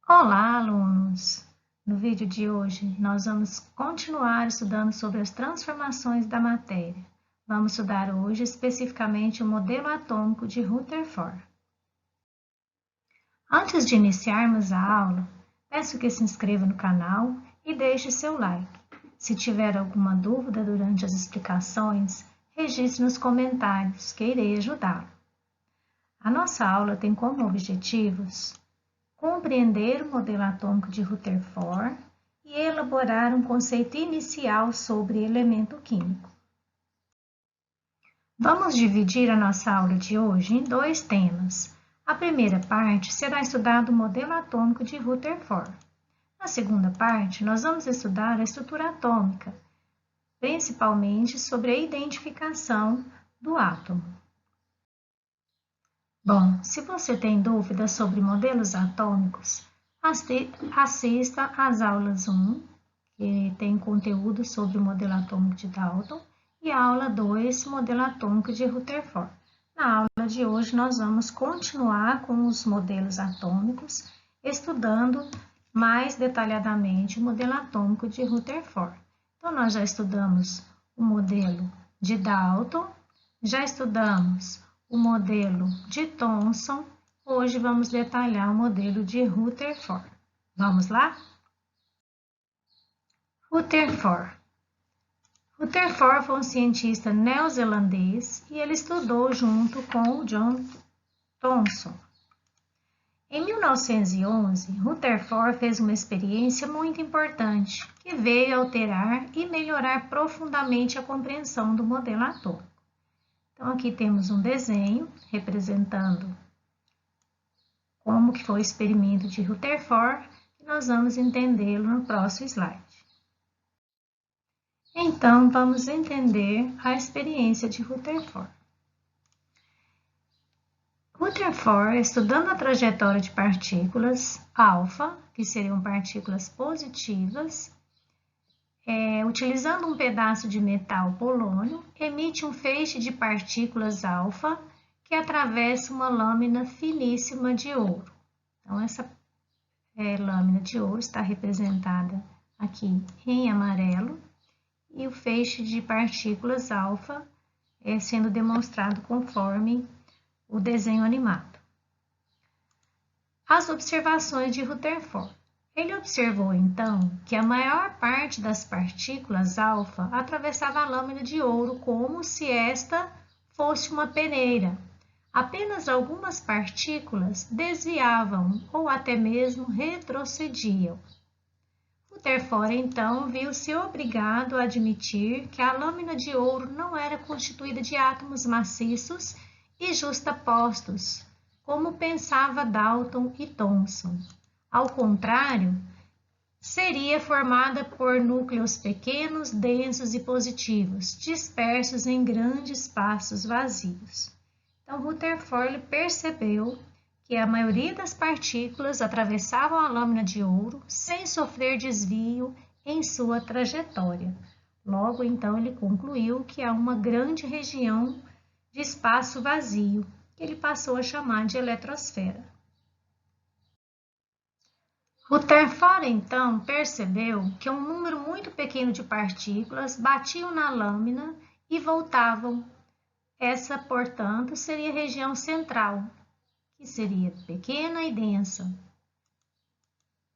Olá, alunos! No vídeo de hoje, nós vamos continuar estudando sobre as transformações da matéria. Vamos estudar hoje especificamente o modelo atômico de Rutherford. Antes de iniciarmos a aula, peço que se inscreva no canal e deixe seu like. Se tiver alguma dúvida durante as explicações, registre nos comentários que irei ajudá-lo. A nossa aula tem como objetivos compreender o modelo atômico de Rutherford e elaborar um conceito inicial sobre elemento químico. Vamos dividir a nossa aula de hoje em dois temas. A primeira parte será estudado o modelo atômico de Rutherford. Na segunda parte, nós vamos estudar a estrutura atômica, principalmente sobre a identificação do átomo. Bom, se você tem dúvidas sobre modelos atômicos, assista às aulas 1, que tem conteúdo sobre o modelo atômico de Dalton, e a aula 2, modelo atômico de Rutherford. Na aula de hoje, nós vamos continuar com os modelos atômicos, estudando mais detalhadamente o modelo atômico de Rutherford. Então, nós já estudamos o modelo de Dalton, já estudamos o modelo de Thomson. Hoje vamos detalhar o modelo de Rutherford. Vamos lá? Rutherford. Rutherford foi um cientista neozelandês e ele estudou junto com o John Thomson. Em 1911, Rutherford fez uma experiência muito importante que veio alterar e melhorar profundamente a compreensão do modelo atômico. Então, aqui temos um desenho representando como que foi o experimento de Rutherford, e nós vamos entendê-lo no próximo slide. Então, vamos entender a experiência de Rutherford. Rutherford, estudando a trajetória de partículas alfa, que seriam partículas positivas, utilizando um pedaço de metal polônio, emite um feixe de partículas alfa que atravessa uma lâmina finíssima de ouro. Então, essa lâmina de ouro está representada aqui em amarelo e o feixe de partículas alfa sendo demonstrado conforme o desenho animado. As observações de Rutherford. Ele observou, então, que a maior parte das partículas alfa atravessava a lâmina de ouro como se esta fosse uma peneira. Apenas algumas partículas desviavam ou até mesmo retrocediam. Rutherford, então, viu-se obrigado a admitir que a lâmina de ouro não era constituída de átomos maciços e justapostos, como pensava Dalton e Thomson. Ao contrário, seria formada por núcleos pequenos, densos e positivos, dispersos em grandes espaços vazios. Então, Rutherford percebeu que a maioria das partículas atravessavam a lâmina de ouro sem sofrer desvio em sua trajetória. Logo, então, ele concluiu que há uma grande região de espaço vazio, que ele passou a chamar de eletrosfera. Rutherford, então, percebeu que um número muito pequeno de partículas batiam na lâmina e voltavam. Essa, portanto, seria a região central, que seria pequena e densa,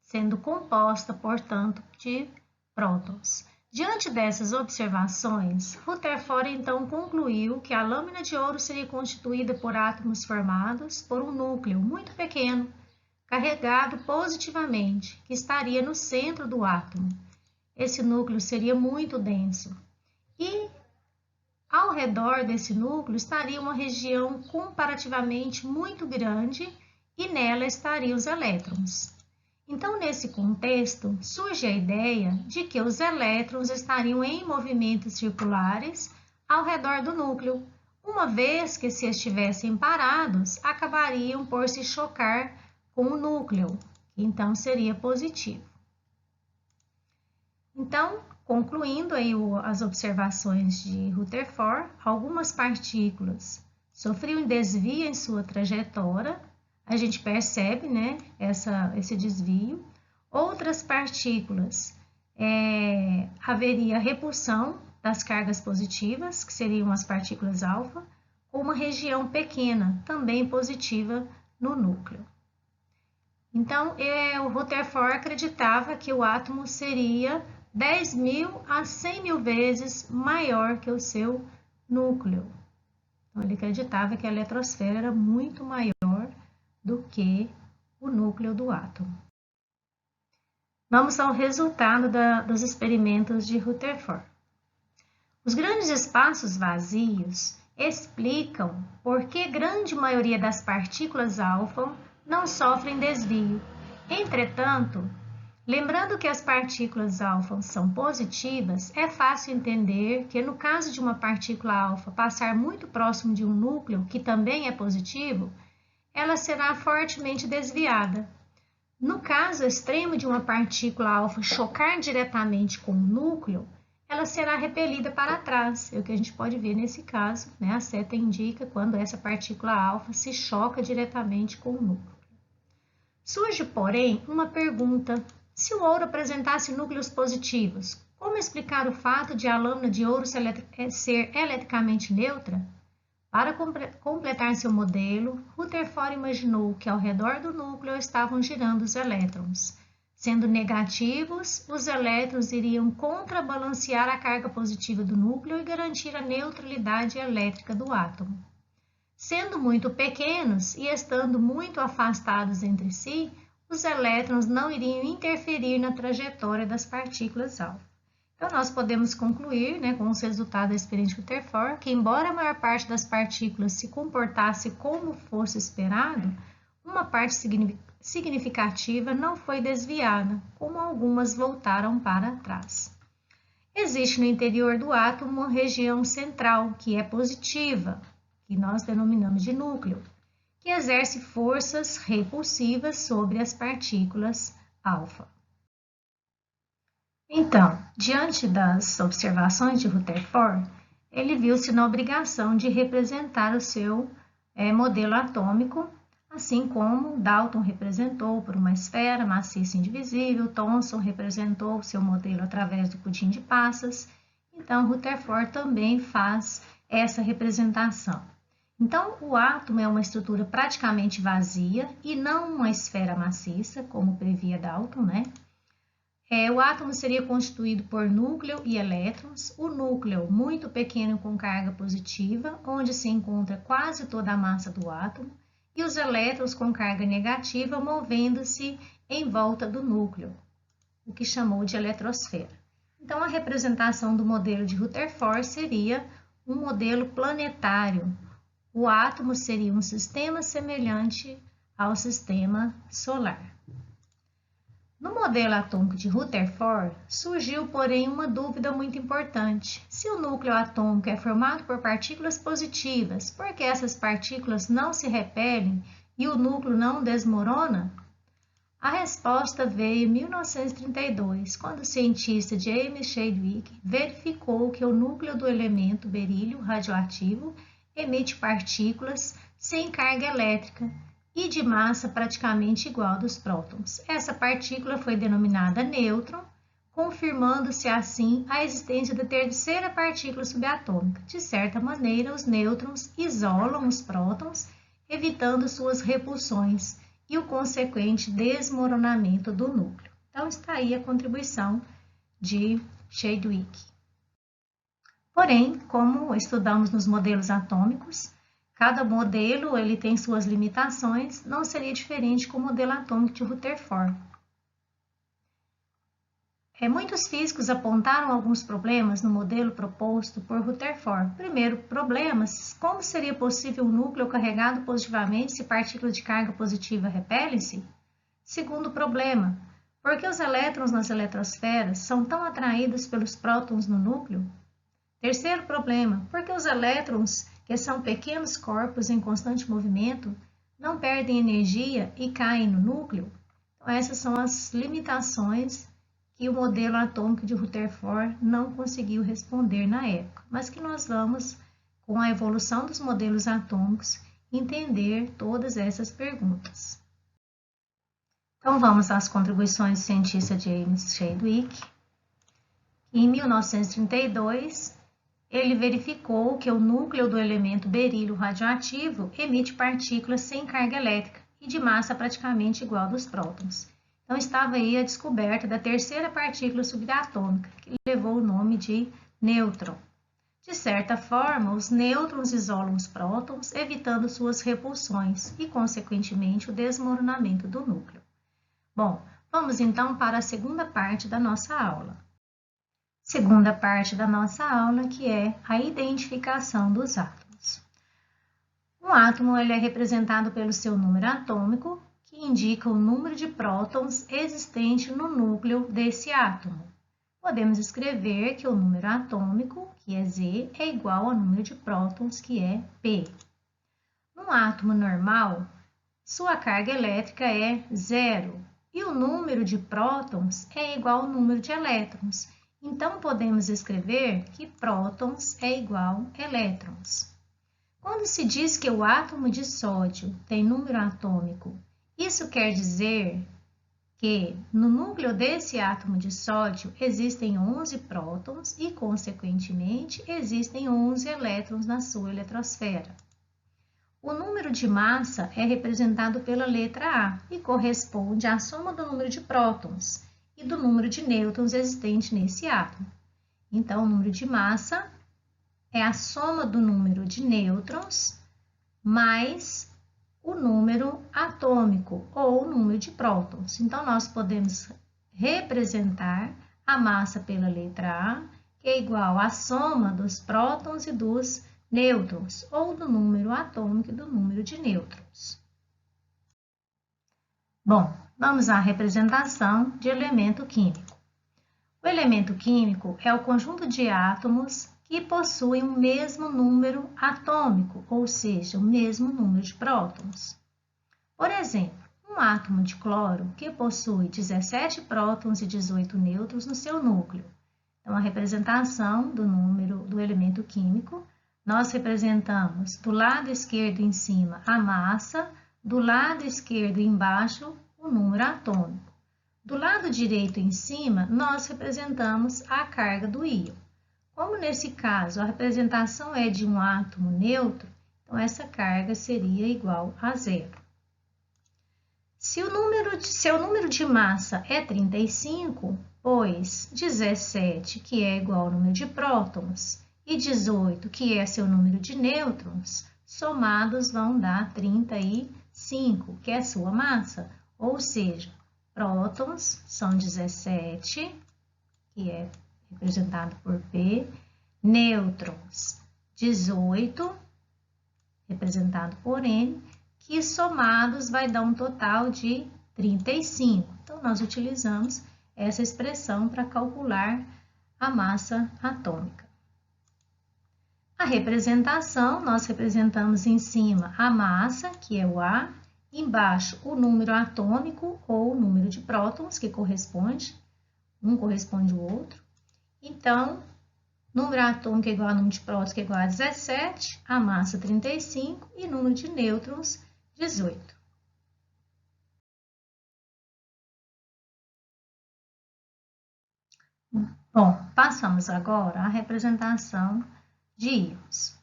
sendo composta, portanto, de prótons. Diante dessas observações, Rutherford então concluiu que a lâmina de ouro seria constituída por átomos formados por um núcleo muito pequeno, carregado positivamente, que estaria no centro do átomo. Esse núcleo seria muito denso e ao redor desse núcleo estaria uma região comparativamente muito grande e nela estariam os elétrons. Então, nesse contexto, surge a ideia de que os elétrons estariam em movimentos circulares ao redor do núcleo, uma vez que, se estivessem parados, acabariam por se chocar com o núcleo, que então seria positivo. Então, concluindo aí as observações de Rutherford, algumas partículas sofriam desvio em sua trajetória, a gente percebe, né, esse desvio. Outras partículas, haveria repulsão das cargas positivas, que seriam as partículas alfa, com uma região pequena, também positiva, no núcleo. Então, o Rutherford acreditava que o átomo seria 10.000 a 100.000 vezes maior que o seu núcleo. Então, ele acreditava que a eletrosfera era muito maior do que o núcleo do átomo. Vamos ao resultado dos experimentos de Rutherford. Os grandes espaços vazios explicam por que a grande maioria das partículas alfa não sofrem desvio. Entretanto, lembrando que as partículas alfa são positivas, é fácil entender que no caso de uma partícula alfa passar muito próximo de um núcleo, que também é positivo, ela será fortemente desviada. No caso extremo de uma partícula alfa chocar diretamente com o núcleo, ela será repelida para trás. É o que a gente pode ver nesse caso, né? A seta indica quando essa partícula alfa se choca diretamente com o núcleo. Surge, porém, uma pergunta: se o ouro apresentasse núcleos positivos, como explicar o fato de a lâmina de ouro ser eletricamente neutra? Para completar seu modelo, Rutherford imaginou que ao redor do núcleo estavam girando os elétrons. Sendo negativos, os elétrons iriam contrabalancear a carga positiva do núcleo e garantir a neutralidade elétrica do átomo. Sendo muito pequenos e estando muito afastados entre si, os elétrons não iriam interferir na trajetória das partículas alfa. Então, nós podemos concluir, né, com os resultados da experiência de Rutherford, que embora a maior parte das partículas se comportasse como fosse esperado, uma parte significativa não foi desviada, como algumas voltaram para trás. Existe no interior do átomo uma região central, que é positiva, que nós denominamos de núcleo, que exerce forças repulsivas sobre as partículas alfa. Então, diante das observações de Rutherford, ele viu-se na obrigação de representar o seu modelo atômico, assim como Dalton representou por uma esfera maciça e indivisível, Thomson representou o seu modelo através do pudim de passas. Então, Rutherford também faz essa representação. Então, o átomo é uma estrutura praticamente vazia e não uma esfera maciça, como previa Dalton, né? O átomo seria constituído por núcleo e elétrons, o núcleo muito pequeno com carga positiva, onde se encontra quase toda a massa do átomo, e os elétrons com carga negativa movendo-se em volta do núcleo, o que chamou de eletrosfera. Então, a representação do modelo de Rutherford seria um modelo planetário. O átomo seria um sistema semelhante ao sistema solar. No modelo atômico de Rutherford, surgiu, porém, uma dúvida muito importante. Se o núcleo atômico é formado por partículas positivas, por que essas partículas não se repelem e o núcleo não desmorona? A resposta veio em 1932, quando o cientista James Chadwick verificou que o núcleo do elemento berílio radioativo emite partículas sem carga elétrica e de massa praticamente igual dos prótons. Essa partícula foi denominada nêutron, confirmando-se assim a existência da terceira partícula subatômica. De certa maneira, os nêutrons isolam os prótons, evitando suas repulsões e o consequente desmoronamento do núcleo. Então, está aí a contribuição de Chadwick. Porém, como estudamos nos modelos atômicos, cada modelo ele tem suas limitações, não seria diferente com o modelo atômico de Rutherford. Muitos físicos apontaram alguns problemas no modelo proposto por Rutherford. Primeiro problema, como seria possível um núcleo carregado positivamente se partículas de carga positiva repelem-se? Segundo problema, por que os elétrons nas eletrosferas são tão atraídos pelos prótons no núcleo? Terceiro problema, por que os elétrons, que são pequenos corpos em constante movimento, não perdem energia e caem no núcleo? Então, essas são as limitações que o modelo atômico de Rutherford não conseguiu responder na época, mas que nós vamos, com a evolução dos modelos atômicos, entender todas essas perguntas. Então, vamos às contribuições do cientista James Chadwick. Em 1932, ele verificou que o núcleo do elemento berílio radioativo emite partículas sem carga elétrica e de massa praticamente igual dos prótons. Então, estava aí a descoberta da terceira partícula subatômica, que levou o nome de nêutron. De certa forma, os nêutrons isolam os prótons, evitando suas repulsões e, consequentemente, o desmoronamento do núcleo. Bom, vamos então para a segunda parte da nossa aula. Segunda parte da nossa aula, que é a identificação dos átomos. Um átomo ele é representado pelo seu número atômico, que indica o número de prótons existente no núcleo desse átomo. Podemos escrever que o número atômico, que é Z, é igual ao número de prótons, que é P. Num átomo normal, sua carga elétrica é zero e o número de prótons é igual ao número de elétrons. Então, podemos escrever que prótons é igual a elétrons. Quando se diz que o átomo de sódio tem número atômico, isso quer dizer que no núcleo desse átomo de sódio existem 11 prótons e, consequentemente, existem 11 elétrons na sua eletrosfera. O número de massa é representado pela letra A e corresponde à soma do número de prótons e do número de nêutrons existente nesse átomo. Então, o número de massa é a soma do número de nêutrons mais o número atômico ou o número de prótons. Então, nós podemos representar a massa pela letra A, que é igual à soma dos prótons e dos nêutrons, ou do número atômico e do número de nêutrons. Bom, vamos à representação de elemento químico. O elemento químico é o conjunto de átomos que possuem o mesmo número atômico, ou seja, o mesmo número de prótons. Por exemplo, um átomo de cloro que possui 17 prótons e 18 nêutrons no seu núcleo. Então, a representação do número do elemento químico, nós representamos do lado esquerdo em cima a massa, do lado esquerdo embaixo o número atômico. Do lado direito em cima, nós representamos a carga do íon. Como nesse caso a representação é de um átomo neutro, então essa carga seria igual a zero. Se seu número de massa é 35, pois 17, que é igual ao número de prótons, e 18, que é seu número de nêutrons, somados vão dar 35, que é a sua massa. Ou seja, prótons são 17, que é representado por P, nêutrons 18, representado por N, que somados vai dar um total de 35. Então, nós utilizamos essa expressão para calcular a massa atômica. A representação, nós representamos em cima a massa, que é o A, embaixo o número atômico ou o número de prótons, que corresponde, um corresponde ao outro. Então, número atômico é igual a número de prótons, que é igual a 17, a massa 35 e número de nêutrons 18. Bom, passamos agora à representação de íons.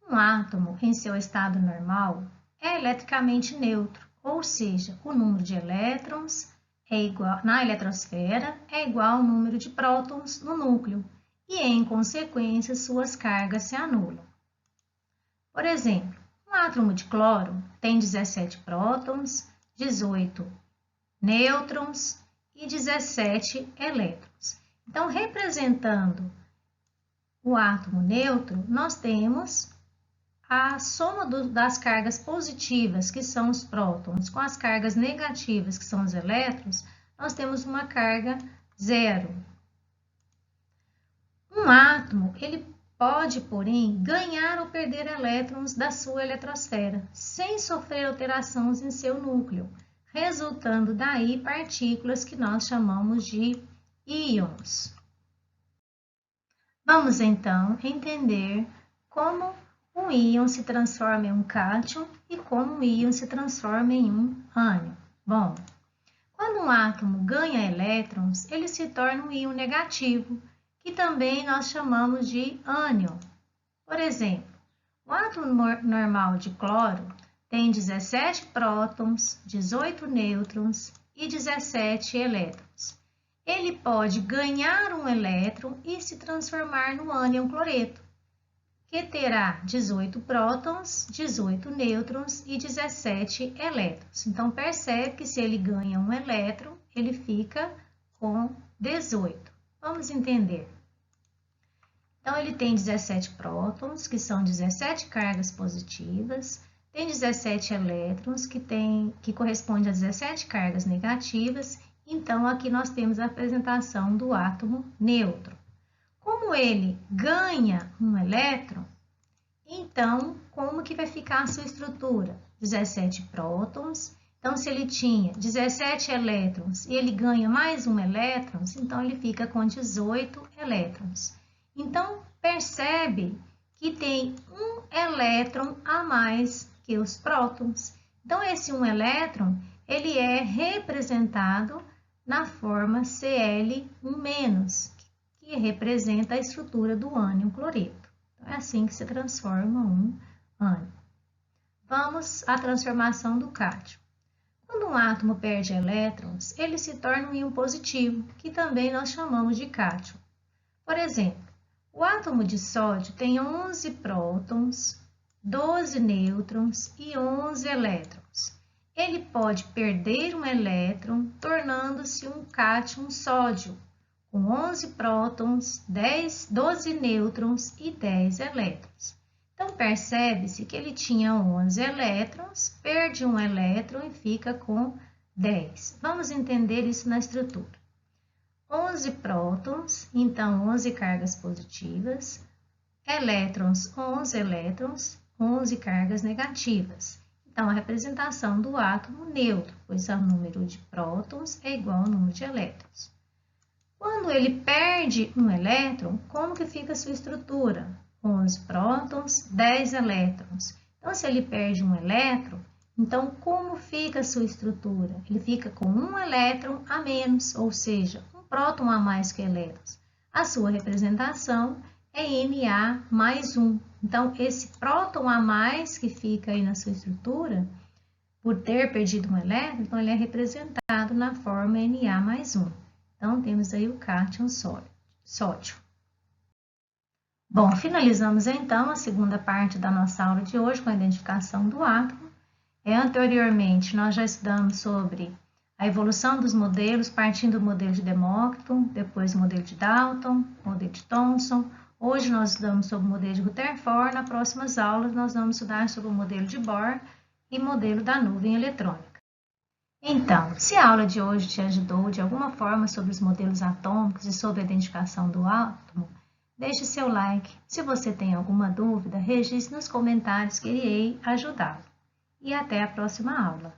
Um átomo, em seu estado normal, é eletricamente neutro, ou seja, o número de elétrons é igual, na eletrosfera é igual ao número de prótons no núcleo, e, em consequência, suas cargas se anulam. Por exemplo, um átomo de cloro tem 17 prótons, 18 nêutrons e 17 elétrons. Então, representando o átomo neutro, nós temos a soma das cargas positivas, que são os prótons, com as cargas negativas, que são os elétrons, nós temos uma carga zero. Um átomo, ele pode, porém, ganhar ou perder elétrons da sua eletrosfera, sem sofrer alterações em seu núcleo, resultando daí partículas que nós chamamos de íons. Vamos, então, entender como um íon se transforma em um cátion e como um íon se transforma em um ânion. Bom, quando um átomo ganha elétrons, ele se torna um íon negativo, que também nós chamamos de ânion. Por exemplo, o átomo normal de cloro tem 17 prótons, 18 nêutrons e 17 elétrons. Ele pode ganhar um elétron e se transformar no ânion cloreto, que terá 18 prótons, 18 nêutrons e 17 elétrons. Então, percebe que se ele ganha um elétron, ele fica com 18. Vamos entender. Então, ele tem 17 prótons, que são 17 cargas positivas, tem 17 elétrons, que corresponde a 17 cargas negativas. Então, aqui nós temos a apresentação do átomo neutro. Como ele ganha um elétron, então, como que vai ficar a sua estrutura? 17 prótons. Então, se ele tinha 17 elétrons e ele ganha mais um elétron, então ele fica com 18 elétrons. Então, percebe que tem um elétron a mais que os prótons. Então, esse um elétron, ele é representado na forma Cl1-, que representa a estrutura do ânion cloreto. Então, é assim que se transforma um ânion. Vamos à transformação do cátion. Quando um átomo perde elétrons, ele se torna um íon positivo, que também nós chamamos de cátion. Por exemplo, o átomo de sódio tem 11 prótons, 12 nêutrons e 11 elétrons. Ele pode perder um elétron, tornando-se um cátion sódio, com 11 prótons, 12 nêutrons e 10 elétrons. Então, percebe-se que ele tinha 11 elétrons, perde um elétron e fica com 10. Vamos entender isso na estrutura. 11 prótons, então 11 cargas positivas, elétrons, 11 elétrons, 11 cargas negativas. Então, a representação do átomo neutro, pois o número de prótons é igual ao número de elétrons. Quando ele perde um elétron, como que fica a sua estrutura? 11 prótons, 10 elétrons. Então, se ele perde um elétron, então como fica a sua estrutura? Ele fica com um elétron a menos, ou seja, um próton a mais que elétrons. A sua representação é Na mais 1. Então, esse próton a mais que fica aí na sua estrutura, por ter perdido um elétron, então ele é representado na forma Na mais 1. Então, temos aí o cátion sódio. Bom, finalizamos então a segunda parte da nossa aula de hoje com a identificação do átomo. Anteriormente, nós já estudamos sobre a evolução dos modelos, partindo do modelo de Demócrito, depois o modelo de Dalton, modelo de Thomson. Hoje nós estudamos sobre o modelo de Rutherford. Nas próximas aulas, nós vamos estudar sobre o modelo de Bohr e modelo da nuvem eletrônica. Então, se a aula de hoje te ajudou de alguma forma sobre os modelos atômicos e sobre a identificação do átomo, deixe seu like. Se você tem alguma dúvida, registre nos comentários que irei ajudá-lo. E até a próxima aula.